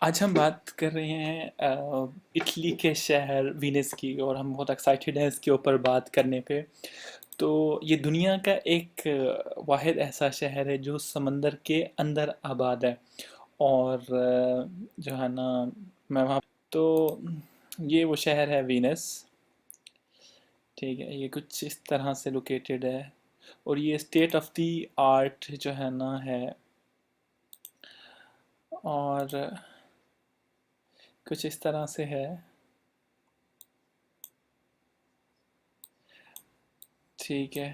آج ہم بات کر رہے ہیں اٹلی کے شہر وینس کی، اور ہم بہت ایکسائٹیڈ ہیں اس کے اوپر بات کرنے پہ۔ تو یہ دنیا کا ایک واحد ایسا شہر ہے جو سمندر کے اندر آباد ہے، اور جو ہے نا میں وہاں تو یہ وہ شہر ہے وینس۔ ٹھیک ہے، یہ کچھ اس طرح سے لوکیٹڈ ہے، اور یہ اسٹیٹ آف دی آرٹ جو ہے نا ہے، اور کچھ اس طرح سے ہے۔ ٹھیک ہے،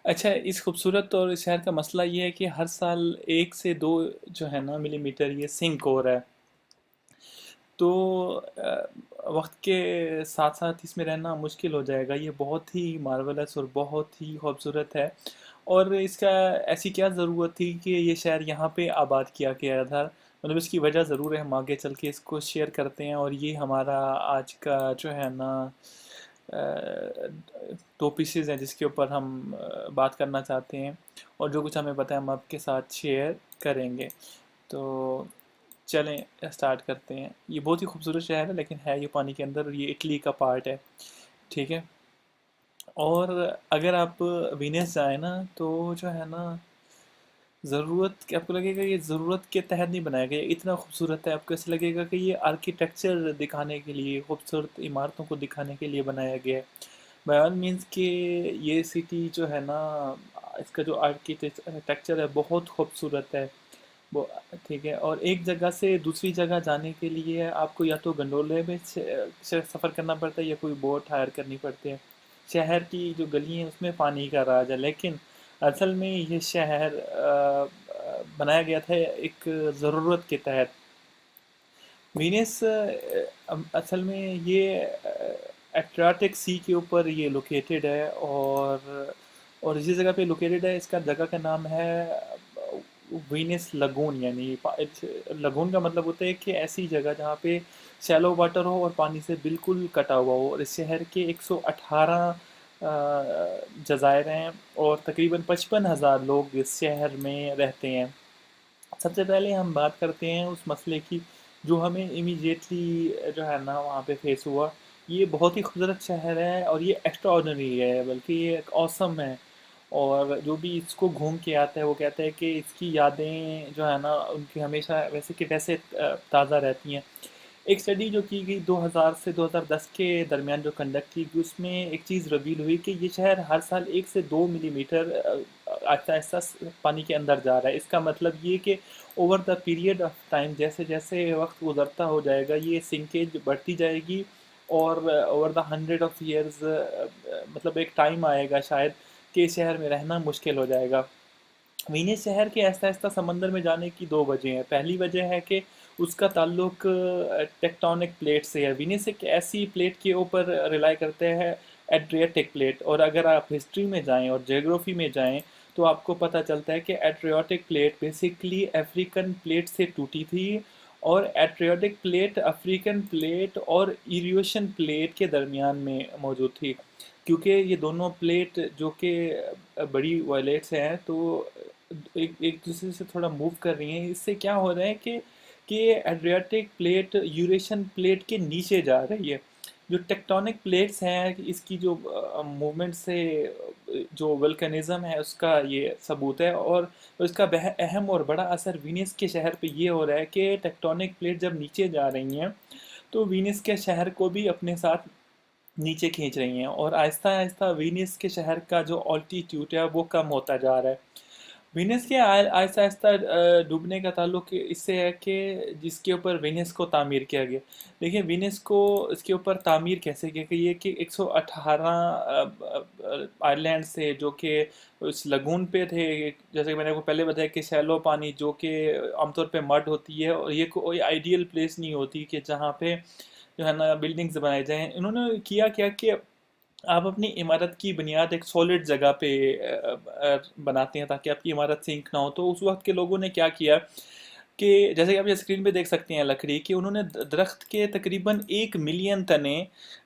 اچھا، اس خوبصورت اور اس شہر کا مسئلہ یہ ہے کہ ہر سال 1 سے 2 جو ہے نا ملی میٹر یہ سنک ہو رہا ہے۔ تو وقت کے ساتھ ساتھ اس میں رہنا مشکل ہو جائے گا۔ یہ بہت ہی مارولس اور بہت ہی خوبصورت ہے، اور اس کا ایسی کیا ضرورت تھی کہ یہ شہر یہاں پہ آباد کیا گیا تھا؟ مطلب اس کی وجہ ضرور ہے، ہم آگے چل کے اس کو شیئر کرتے ہیں، اور یہ ہمارا آج کا جو ہے نا دو پیسز ہیں جس کے اوپر ہم بات کرنا چاہتے ہیں، اور جو کچھ ہمیں پتہ ہے ہم آپ کے ساتھ شیئر کریں گے۔ تو چلیں اسٹارٹ کرتے ہیں۔ یہ بہت ہی خوبصورت شہر ہے، لیکن ہے یہ پانی کے اندر، اور یہ اٹلی کا پارٹ ہے۔ ٹھیک ہے، اور اگر آپ وینس جائیں نا تو جو ہے نا ضرورت کہ آپ کو لگے گا یہ ضرورت کے تحت نہیں بنایا گیا، اتنا خوبصورت ہے، آپ کو ایسا لگے گا کہ یہ آرکیٹیکچر دکھانے کے لیے، خوبصورت عمارتوں کو دکھانے کے لیے بنایا گیا ہے۔ بائی آل مینس کہ یہ سٹی جو ہے نا، اس کا جو آرکیٹیکچر ہے بہت خوبصورت ہے وہ۔ ٹھیک ہے، اور ایک جگہ سے دوسری جگہ جانے کے لیے آپ کو یا تو گنڈولے میں سفر کرنا پڑتا ہے، یا کوئی بوٹ ہائر کرنی پڑتی ہے۔ شہر کی جو گلی ہیں اس میں پانی کا راج ہے، لیکن اصل میں یہ شہر بنایا گیا تھا ایک ضرورت کے تحت۔ وینس اصل میں یہ ایٹلانٹک سی کے اوپر یہ لوکیٹڈ ہے، اور اسی جگہ پہ لوکیٹڈ ہے۔ اس کا جگہ کا نام ہے وینس لگون، یعنی لگون کا مطلب ہوتا ہے کہ ایسی جگہ جہاں پہ شیلو واٹر ہو اور پانی سے بالکل کٹا ہوا ہو، اور اس شہر کے 118 جزائر ہیں، اور تقریباً 55,000 لوگ اس شہر میں رہتے ہیں۔ سب سے پہلے ہم بات کرتے ہیں اس مسئلے کی جو ہمیں امیجیٹلی جو ہے نا وہاں پہ فیس ہوا۔ یہ بہت ہی خوبصورت شہر ہے، اور یہ ایکسٹرا آرڈنری ہے، بلکہ یہ ایک اوسم ہے، اور جو بھی اس کو گھوم کے آتا ہے وہ کہتا ہے کہ اس کی یادیں جو ہے نا ان کی ہمیشہ ویسے کہ ویسے تازہ رہتی ہیں۔ ایک اسٹڈی جو کی گئی 2000 سے 2010 کے درمیان جو کنڈکٹ کی گئی، اس میں ایک چیز ریویل ہوئی کہ یہ شہر ہر سال 1 سے 2 ملی میٹر آہستہ آہستہ پانی کے اندر جا رہا ہے۔ اس کا مطلب یہ کہ over the period of time, جیسے جیسے وقت گزرتا ہو جائے گا یہ سنکیج بڑھتی جائے گی، اور اوور دا 100 آف ایئرز مطلب ایک ٹائم آئے گا شاید کہ اس شہر میں رہنا مشکل ہو جائے گا۔ وینس شہر کے آہستہ آہستہ سمندر میں جانے کی 2 وجہ ہیں۔ پہلی وجہ ہے کہ اس کا تعلق ٹیکٹونک پلیٹ سے ہے۔ وینس ایک ایسی پلیٹ کے اوپر ریلائی کرتے ہیں، ایڈریاٹک پلیٹ، اور اگر آپ ہسٹری میں جائیں اور جیوگرافی میں جائیں تو آپ کو پتہ چلتا ہے کہ Adriatic plate basically African plate سے ٹوٹی تھی، اور ایڈریاٹک پلیٹ افریقن پلیٹ اور ایریوشین پلیٹ کے درمیان میں موجود تھی، کیونکہ یہ دونوں پلیٹ جو کہ بڑی وائلیٹس ہیں تو ایک دوسرے سے تھوڑا موو کر رہی ہیں۔ اس سے کیا ہو رہا ہے کہ ایڈریاٹک پلیٹ یوریشین پلیٹ کے نیچے جا رہی ہے۔ جو ٹیکٹونک پلیٹس ہیں اس کی جو موومنٹ سے جو ولکنزم ہے اس کا یہ ثبوت ہے، اور اس کا اہم اور بڑا اثر وینس کے شہر پہ یہ ہو رہا ہے کہ ٹیکٹونک پلیٹ جب نیچے جا رہی ہیں تو وینس کے شہر کو بھی اپنے ساتھ نیچے کھینچ رہی ہیں، اور آہستہ آہستہ وینس کے شہر کا جو آلٹیٹیوڈ ہے وہ کم ہوتا جا رہا ہے۔ وینس کے آہستہ آہستہ ڈوبنے کا تعلق اس سے ہے کہ جس کے اوپر وینس کو تعمیر کیا گیا۔ دیکھیں وینس کو اس کے اوپر تعمیر کیسے کیا گیا، یہ کہ 118 آئرلینڈ سے جو کہ اس لگون پہ تھے، جیسے کہ میں نے آپ کو پہلے بتایا کہ سیلو پانی جو کہ عام طور پہ مڈ ہوتی ہے، اور یہ کوئی آئیڈیل پلیس نہیں ہوتی کہ جہاں پہ جو ہے نا بلڈنگز بنائے جائیں۔ انہوں نے کیا کیا کہ آپ اپنی عمارت کی بنیاد ایک سولڈ جگہ پہ بناتے ہیں تاکہ آپ کی عمارت سنک نہ ہو۔ تو اس وقت کے لوگوں نے کیا کیا کہ جیسے کہ آپ یہ اسکرین پہ دیکھ سکتے ہیں لکڑی کہ انہوں نے درخت کے تقریباً 1 ملین تنے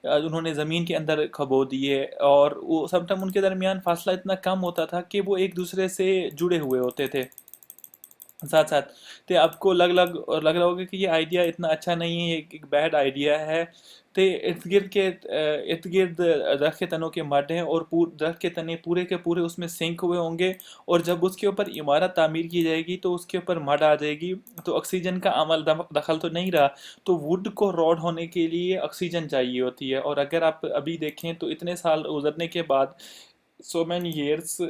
انہوں نے زمین کے اندر کھبو دیے، اور وہ سب ٹائم ان کے درمیان فاصلہ اتنا کم ہوتا تھا کہ وہ ایک دوسرے سے جڑے ہوئے ہوتے تھے ساتھ ساتھ۔ تو آپ کو لگ رہا ہوگا کہ یہ آئیڈیا اتنا اچھا نہیں ہے، یہ ایک بیڈ آئیڈیا ہے۔ تو ارد گرد درخت کے تنوں کے مڈ ہیں، اور درخت کے تنے پورے کے پورے اس میں سنک ہوئے ہوں گے، اور جب اس کے اوپر عمارت تعمیر کی جائے گی تو اس کے اوپر مڈ آ جائے گی، تو آکسیجن کا عمل دخل تو نہیں رہا، تو ووڈ کو روڈ ہونے کے لیے آکسیجن چاہیے ہوتی ہے۔ اور اگر آپ ابھی دیکھیں تو اتنے سال گزرنے کے بعد، سو مینی ایئرس،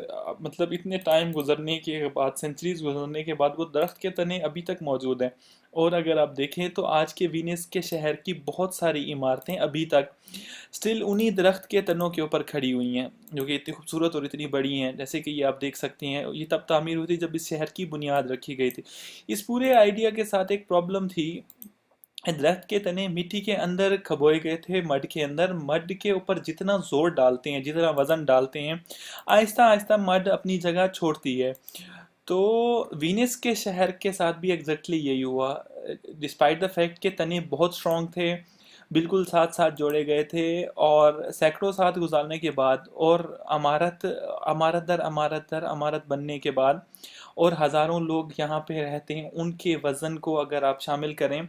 مطلب اتنے ٹائم گزرنے کے بعد، سینچریز گزرنے کے بعد، وہ درخت کے تنے ابھی تک موجود ہیں۔ اور اگر آپ دیکھیں تو آج کے وینس کے شہر کی بہت ساری عمارتیں ابھی تک سٹل انہی درخت کے تنوں کے اوپر کھڑی ہوئی ہیں، جو کہ اتنی خوبصورت اور اتنی بڑی ہیں، جیسے کہ یہ آپ دیکھ سکتے ہیں۔ یہ تب تعمیر ہوئی تھی جب اس شہر کی بنیاد رکھی گئی تھی۔ اس پورے آئیڈیا کے ساتھ ایک پرابلم تھی، درخت کے تنے مٹی کے اندر کھبوئے گئے تھے، مڈ کے اندر۔ مڈ کے اوپر جتنا زور ڈالتے ہیں، جتنا وزن ڈالتے ہیں، آہستہ آہستہ مڈ اپنی جگہ چھوڑتی ہے۔ تو وینس کے شہر کے ساتھ بھی ایگزیکٹلی یہی ہوا، ڈسپائٹ دا فیکٹ کہ تنے بہت اسٹرانگ تھے، بالکل ساتھ ساتھ جوڑے گئے تھے، اور سینکڑوں سال گزارنے کے بعد، اور عمارت در عمارت بننے کے بعد، اور ہزاروں لوگ یہاں پہ رہتے ہیں، ان کے وزن کو اگر آپ شامل کریں،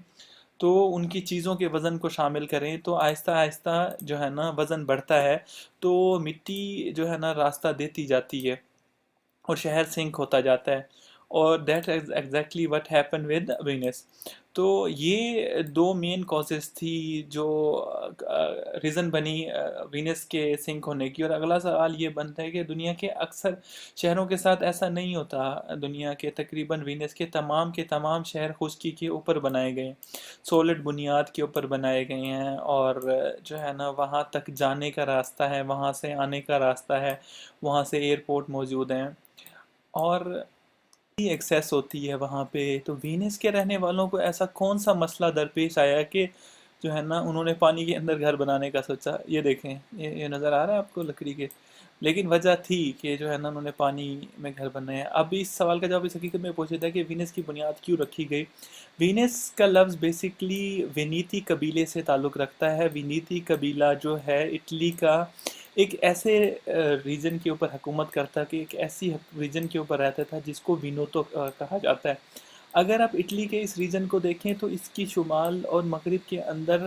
تو ان کی چیزوں کے وزن کو شامل کریں، تو آہستہ آہستہ جو ہے نا وزن بڑھتا ہے، تو مٹی جو ہے نا راستہ دیتی جاتی ہے، اور شہر سنک ہوتا جاتا ہے، اور that is exactly what happen with Venice. تو یہ دو مین کازز تھی جو ریزن بنی وینس کے سنک ہونے کی۔ اور اگلا سوال یہ بنتا ہے کہ دنیا کے اکثر شہروں کے ساتھ ایسا نہیں ہوتا، دنیا کے تقریباً وینس کے تمام شہر خشکی کے اوپر بنائے گئے ہیں، سولڈ بنیاد کے اوپر بنائے گئے ہیں، اور جو ہے نا وہاں تک جانے کا راستہ ہے، وہاں سے آنے کا راستہ ہے، وہاں سے ایئرپورٹ موجود ہیں، اور ایکسیس ہوتی ہے وہاں پہ۔ تو وینس کے رہنے والوں کو ایسا کون سا مسئلہ درپیش آیا کہ جو ہے نا انہوں نے پانی کے اندر گھر بنانے کا سوچا؟ یہ دیکھیں، یہ نظر آ رہا ہے آپ کو لکڑی کے، لیکن وجہ تھی کہ جو ہے نا انہوں نے پانی میں گھر بنائے ہیں۔ اب اس سوال کا جواب اس حقیقت میں پوچھا تھا کہ وینس کی بنیاد کیوں رکھی گئی۔ وینس کا لفظ بیسیکلی ونیتی قبیلے سے تعلق رکھتا ہے۔ ونیتی قبیلہ جو ہے اٹلی کا ایک ایسے ریجن کے اوپر حکومت کرتا، کہ ایک ایسی ریجن کے اوپر رہتا تھا جس کو وینوتو کہا جاتا ہے۔ اگر آپ اٹلی کے اس ریجن کو دیکھیں تو اس کی شمال اور مغرب کے اندر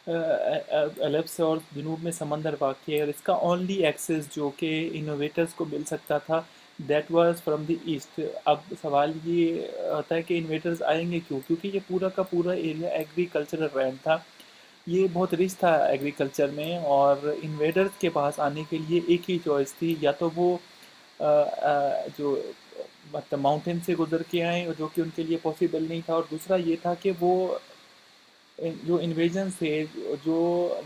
الپس اور جنوب میں سمندر واقع ہے، اور اس کا اونلی ایکسس جو کہ انوویٹرز کو مل سکتا تھا، that was from the east. اب سوال یہ ہوتا ہے کہ انویٹرز آئیں گے کیوں؟ کیونکہ یہ پورا کا پورا ایریا ایگریکلچرل رینڈ تھا، یہ بہت رچ تھا ایگریکلچر میں، اور انویڈرز کے پاس آنے کے لیے ایک ہی چوائس تھی، یا تو وہ جو مطلب ماؤنٹین سے گزر کے آئیں، جو کہ ان کے لیے پاسبل نہیں تھا، اور دوسرا یہ تھا کہ وہ جو انویژن تھے، جو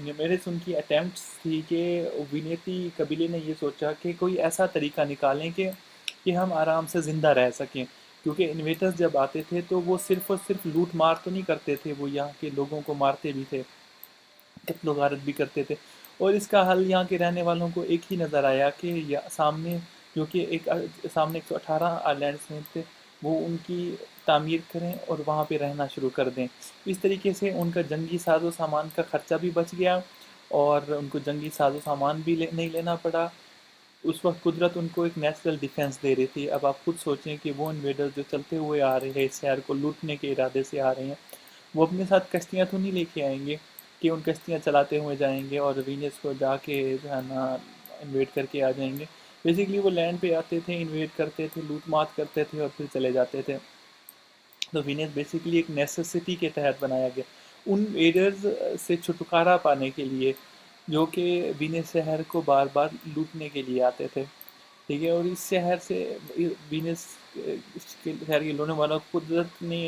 نیومیرس ان کی اٹیمپٹس تھی، کہ وینیتی قبیلے نے یہ سوچا کہ کوئی ایسا طریقہ نکالیں کہ ہم آرام سے زندہ رہ سکیں، کیونکہ انویٹرز جب آتے تھے تو وہ صرف اور صرف لوٹ مار تو نہیں کرتے تھے، وہ یہاں کے لوگوں کو مارتے بھی تھے، قتل و غارت بھی کرتے تھے۔ اور اس کا حل یہاں کے رہنے والوں کو ایک ہی نظر آیا کہ سامنے جو کہ سامنے 118 آئلینڈس میں تھے، وہ ان کی تعمیر کریں اور وہاں پہ رہنا شروع کر دیں۔ اس طریقے سے ان کا جنگی ساز و سامان کا خرچہ بھی بچ گیا، اور ان کو جنگی ساز و سامان بھی نہیں لینا پڑا۔ اس وقت قدرت ان کو ایک نیچرل ڈیفنس دے رہی تھی۔ اب آپ خود سوچیں کہ وہ انویڈر جو چلتے ہوئے آ رہے ہیں، اس شہر کو لوٹنے کے ارادے سے آ رہے ہیں، وہ اپنے ساتھ کشتیاں تو نہیں لے کے آئیں گے کہ ان کشتیاں چلاتے ہوئے جائیں گے اور وینس کو جا کے جو ہے نا انویٹ کر کے آ جائیں گے۔ بیسیکلی وہ لینڈ پہ آتے تھے، انویٹ کرتے تھے، لوٹ مات کرتے تھے، اور پھر چلے جاتے تھے۔ تو وینس بیسیکلی ایک نیسیسٹی کے تحت بنایا گیا ان ایڈرز سے چھٹکارا پانے کے لیے، جو کہ وینس شہر کو بار بار لوٹنے کے لیے آتے تھے، ٹھیک ہے۔ اور اس شہر سے وینس شہر کے لوٹنے والوں کو قدرت نے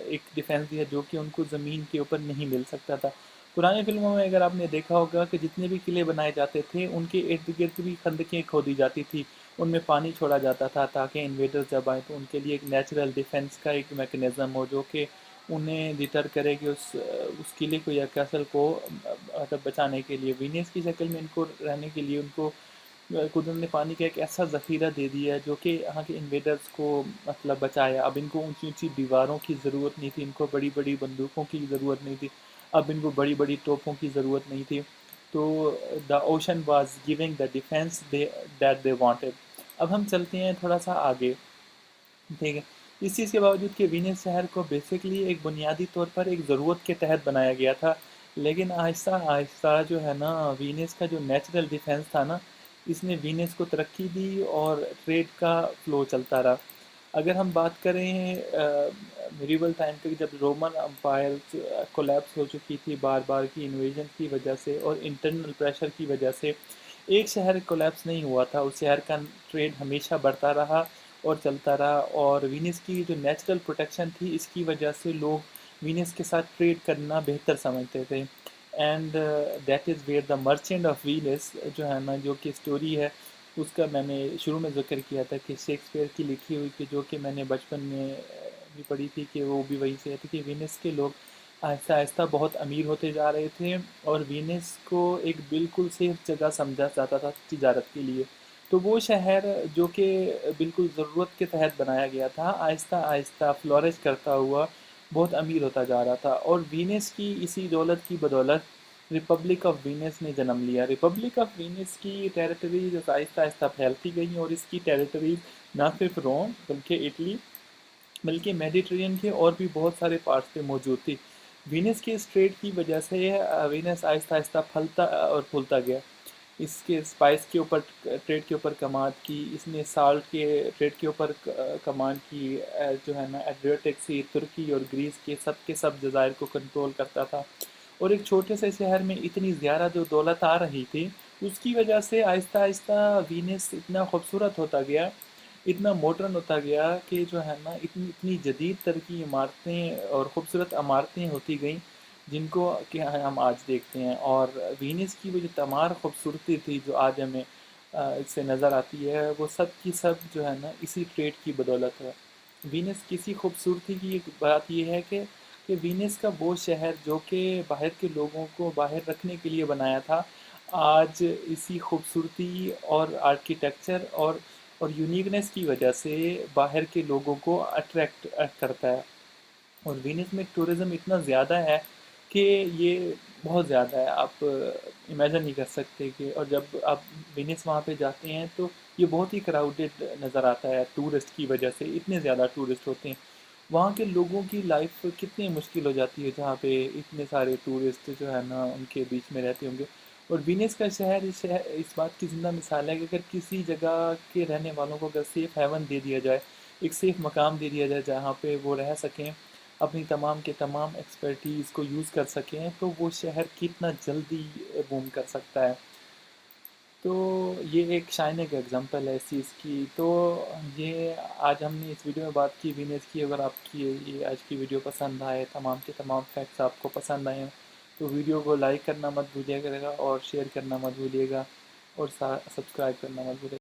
ایک ڈیفینس دیا جو کہ ان کو زمین کے اوپر نہیں مل سکتا تھا۔ پرانی فلموں میں اگر آپ نے دیکھا ہوگا کہ جتنے بھی قلعے بنائے جاتے تھے، ان کے ارد گرد بھی خندقیں کھودی جاتی تھی، ان میں پانی چھوڑا جاتا تھا تاکہ انویڈر جب آئیں تو ان کے لیے ایک نیچرل ڈیفنس کا ایک میکنزم ہو، جو کہ انہیں ڈیٹر کرے کہ اس قلعے کو یا کیسل کو مطلب بچانے کے لیے۔ وینس کی شکل میں ان کو رہنے کے لیے ان کو قدرت نے پانی کا ایک ایسا ذخیرہ دے دیا ہے جو کہ یہاں کے انویڈرز کو مطلب بچایا. اب ان کو اونچی اونچی دیواروں کی ضرورت نہیں تھی, ان کو بڑی بڑی بندوقوں کی ضرورت نہیں تھی, اب ان کو بڑی بڑی توپوں کی ضرورت نہیں تھی. تو the ocean was giving the defence that they wanted. اب ہم چلتے ہیں تھوڑا سا آگے, ٹھیک ہے. اس چیز کے باوجود کہ وینس شہر کو بیسکلی ایک بنیادی طور پر ایک ضرورت کے تحت بنایا گیا تھا, لیکن آہستہ آہستہ جو ہے نا وینس کا جو نیچرل ڈیفینس تھا نا, اس نے وینس کو ترقی دی اور ٹریڈ کا فلو چلتا رہا. اگر ہم بات کریں میڈیول ٹائم پہ, جب رومن امپائر کولیپس ہو چکی تھی بار بار کی انویژن کی وجہ سے اور انٹرنل پریشر کی وجہ سے, ایک شہر کولیپس نہیں ہوا تھا, اس شہر کا ٹریڈ ہمیشہ بڑھتا رہا اور چلتا رہا. اور وینس کی جو نیچرل پروٹیکشن تھی, اس کی وجہ سے لوگ وینس کے ساتھ ٹریڈ کرنا بہتر سمجھتے تھے. And that is where the merchant of Venice جو ہے نا, جو کہ اسٹوری ہے اس کا میں نے شروع میں ذکر کیا تھا کہ شیکسپیئر کی لکھی ہوئی کہ جو کہ میں نے بچپن میں بھی پڑھی تھی, کہ وہ بھی وہی سے تھی کہ وینس کے لوگ آہستہ آہستہ بہت امیر ہوتے جا رہے تھے اور وینس کو ایک بالکل سیف جگہ سمجھا جاتا تھا تجارت کے لیے. تو وہ شہر جو کہ بالکل ضرورت کے تحت بنایا گیا تھا, آہستہ آہستہ فلورش کرتا ہوا بہت امیر ہوتا جا رہا تھا. اور وینس کی اسی دولت کی بدولت ریپبلک آف وینس نے جنم لیا. ریپبلک آف وینس کی ٹیریٹریز آہستہ آہستہ پھیلتی گئیں, اور اس کی ٹیریٹریز نہ صرف روم بلکہ اٹلی بلکہ میڈیٹرین کے اور بھی بہت سارے پارٹس پہ موجود تھی. وینس کے اس ٹریڈ کی وجہ سے وینس آہستہ آہستہ پھلتا اور پھولتا گیا. اس کے اسپائس کے اوپر ٹریڈ کے اوپر کمانڈ کی, اس نے سالٹ کے ٹریڈ کے اوپر کمانڈ کی, جو ہے نا ایڈریاٹک سی, ترکی اور گریس کے سب جزائر کو کنٹرول کرتا تھا. اور ایک چھوٹے سے شہر میں اتنی زیادہ جو دولت آ رہی تھی, اس کی وجہ سے آہستہ آہستہ وینس اتنا خوبصورت ہوتا گیا, اتنا ماڈرن ہوتا گیا کہ جو ہے نا اتنی جدید ترقی عمارتیں اور خوبصورت عمارتیں ہوتی گئیں جن کو کہ ہم آج دیکھتے ہیں. اور وینس کی وہ جو تمام خوبصورتی تھی جو آج ہمیں اس سے نظر آتی ہے, وہ سب کی سب جو ہے نا اسی ٹریڈ کی بدولت ہے. وینس کسی خوبصورتی کی ایک بات یہ ہے کہ وینس کا وہ شہر جو کہ باہر کے لوگوں کو باہر رکھنے کے لیے بنایا تھا, آج اسی خوبصورتی اور آرکیٹیکچر اور یونیکنیس کی وجہ سے باہر کے لوگوں کو اٹریکٹ کرتا ہے. اور وینس میں ٹورزم اتنا زیادہ ہے کہ یہ بہت زیادہ ہے, آپ امیجن نہیں کر سکتے کہ. اور جب آپ وینس وہاں پہ جاتے ہیں تو یہ بہت ہی کراؤڈڈ نظر آتا ہے ٹورسٹ کی وجہ سے, اتنے زیادہ ٹورسٹ ہوتے ہیں. وہاں کے لوگوں کی لائف کتنی مشکل ہو جاتی ہے جہاں پہ اتنے سارے ٹورسٹ جو ہے نا ان کے بیچ میں رہتے ہوں گے. اور وینس کا شہر اس بات کی زندہ مثال ہے کہ اگر کسی جگہ کے رہنے والوں کو اگر سیف ہیون دے دیا جائے, ایک سیف مقام دے دیا جائے جہاں پہ وہ رہ سکیں, اپنی تمام کے تمام ایکسپرٹیز کو یوز کر سکیں, تو وہ شہر کتنا جلدی بوم کر سکتا ہے. تو یہ ایک شائننگ ایگزامپل ہے اس چیز کی. تو یہ آج ہم نے اس ویڈیو میں بات کی وینس کی. اگر آپ کی یہ آج کی ویڈیو پسند آئے, تمام کے تمام فیکٹس آپ کو پسند آئے ہیں, تو ویڈیو کو لائک کرنا مت بھولیے گا اور شیئر کرنا مت بھولیے گا اور سبسکرائب کرنا مت بھولیے گا.